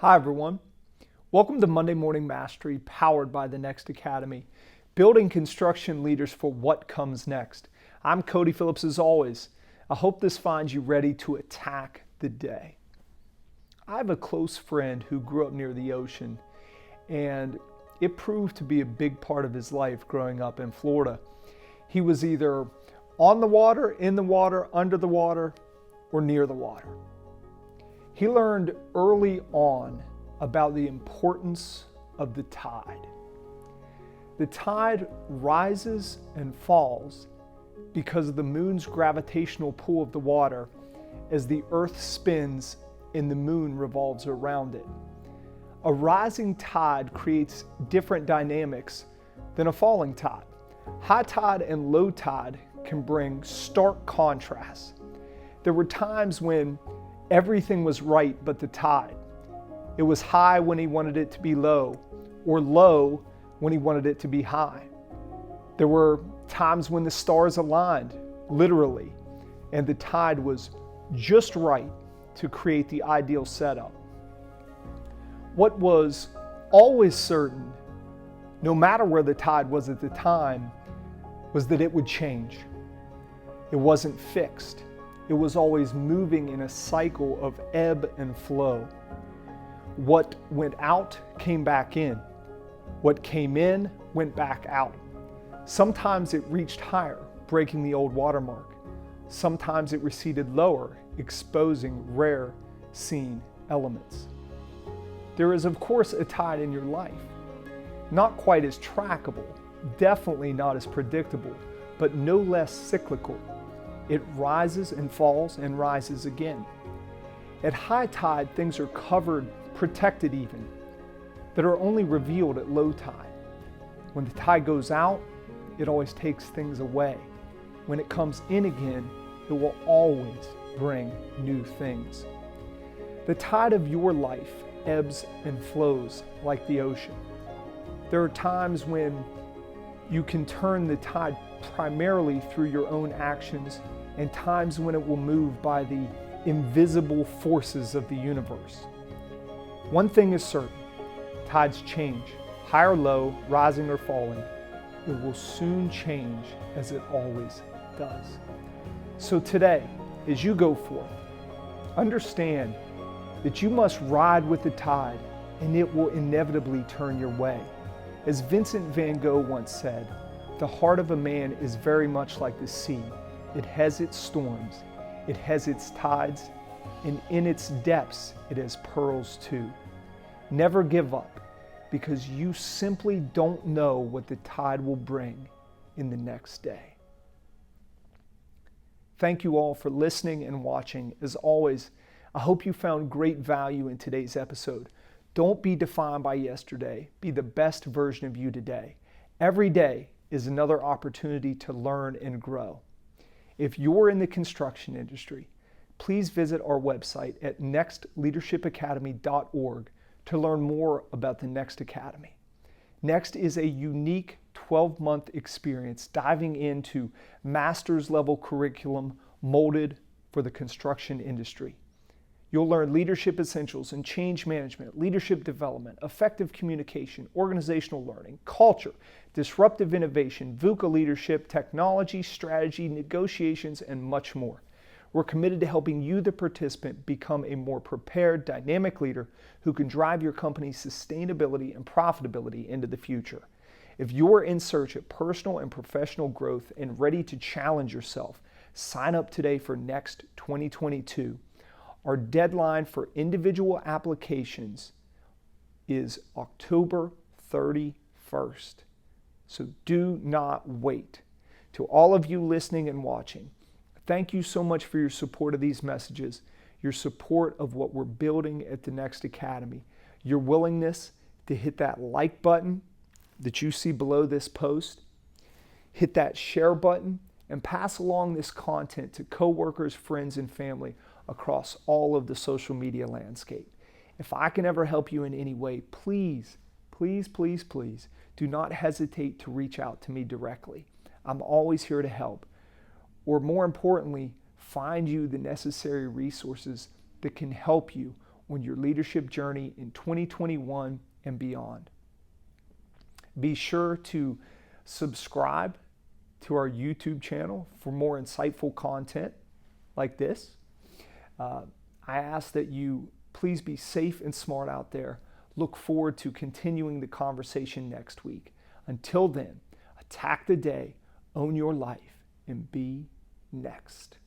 Hi, everyone. Welcome to Monday Morning Mastery, powered by the Next Academy, building construction leaders for what comes next. I'm Cody Phillips, as always. I hope this finds you ready to attack the day. I have a close friend who grew up near the ocean, and it proved to be a big part of his life growing up in Florida. He was either on the water, in the water, under the water, or near the water. He learned early on about the importance of the tide. The tide rises and falls because of the moon's gravitational pull of the water as the earth spins and the moon revolves around it. A rising tide creates different dynamics than a falling tide. High tide and low tide can bring stark contrasts. There were times when everything was right but the tide. It was high when he wanted it to be low, or low when he wanted it to be high. There were times when the stars aligned, literally, and the tide was just right to create the ideal setup. What was always certain, no matter where the tide was at the time, was that it would change. It wasn't fixed. It was always moving in a cycle of ebb and flow. What went out came back in. What came in went back out. Sometimes it reached higher, breaking the old watermark. Sometimes it receded lower, exposing rare seen elements. There is, of course, a tide in your life. Not quite as trackable, definitely not as predictable, but no less cyclical. It rises and falls and rises again. At high tide, things are covered, protected even, that are only revealed at low tide. When the tide goes out, it always takes things away. When it comes in again, it will always bring new things. The tide of your life ebbs and flows like the ocean. There are times when you can turn the tide primarily through your own actions, and times when it will move by the invisible forces of the universe. One thing is certain, tides change, high or low, rising or falling. It will soon change as it always does. So today, as you go forth, understand that you must ride with the tide and it will inevitably turn your way. As Vincent van Gogh once said, the heart of a man is very much like the sea. It has its storms, it has its tides, and in its depths it has pearls too. Never give up, because you simply don't know what the tide will bring in the next day. Thank you all for listening and watching. As always, I hope you found great value in today's episode. Don't be defined by yesterday. Be the best version of you today. Every day is another opportunity to learn and grow. If you're in the construction industry, please visit our website at nextleadershipacademy.org to learn more about the Next Academy. Next is a unique 12-month experience diving into master's level curriculum molded for the construction industry. You'll learn leadership essentials and change management, leadership development, effective communication, organizational learning, culture, disruptive innovation, VUCA leadership, technology, strategy, negotiations, and much more. We're committed to helping you, the participant, become a more prepared, dynamic leader who can drive your company's sustainability and profitability into the future. If you're in search of personal and professional growth and ready to challenge yourself, sign up today for Next 2022. Our deadline for individual applications is October 31st. So do not wait. To all of you listening and watching, thank you so much for your support of these messages, your support of what we're building at the Next Academy, your willingness to hit that like button that you see below this post, hit that share button, and pass along this content to coworkers, friends, and family across all of the social media landscape. If I can ever help you in any way, please, please, please, please do not hesitate to reach out to me directly. I'm always here to help. Or more importantly, find you the necessary resources that can help you on your leadership journey in 2021 and beyond. Be sure to subscribe to our YouTube channel for more insightful content like this. I ask that you please be safe and smart out there. Look forward to continuing the conversation next week. Until then, attack the day, own your life, and be next.